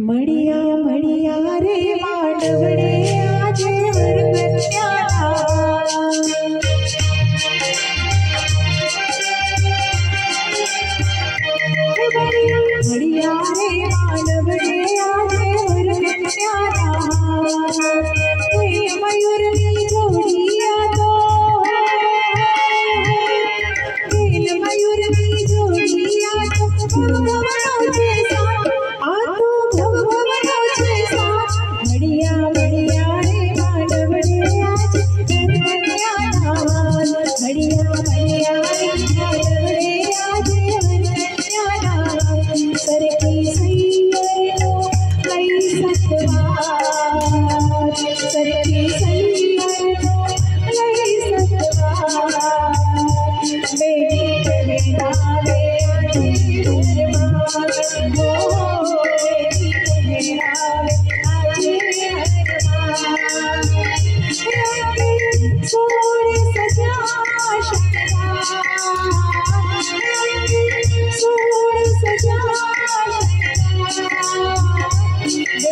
media media रे मांडवडे आजे वरकन्याला media रे मांडवडे आजे वरकन्याला मयूरनी जोडिया तो मयूरनी जोडिया तो भवभवनोचे साथ आतो भवभवनोचे साथ मडिया मडिया रे मांडवडे आजे वरकन्याला मडिया मडिया रे मांडवडे आजे वरकन्याला सरकी सैयरो कै सतवार सरकी सैयरो कै सतवार बेटी के नावे आजे दरबार हो बेटी के नावे आजे दरबार सोने सजा सोने सजा बेटी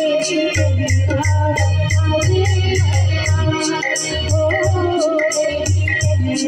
के नावे आजे दरबार हो बेटी के नावे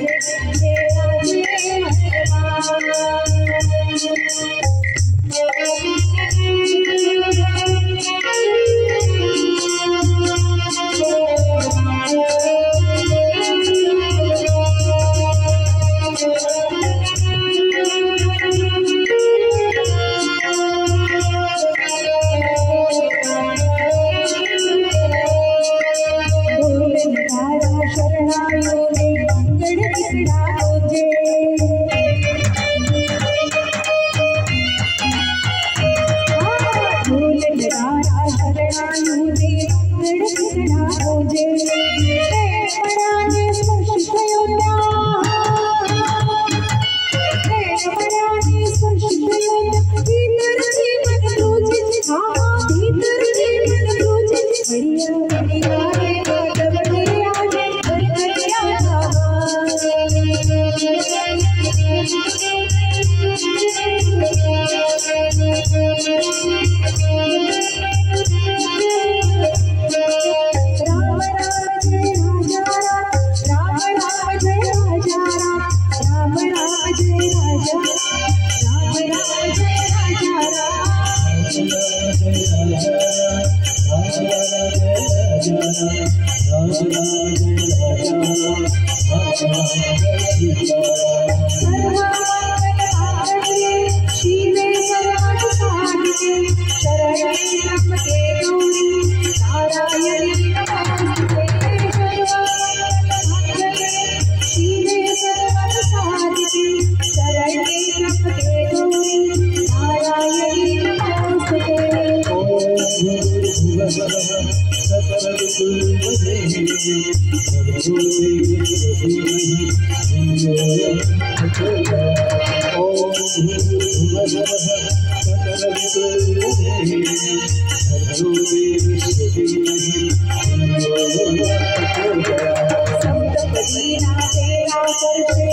सप्तपदी ना तेरा करते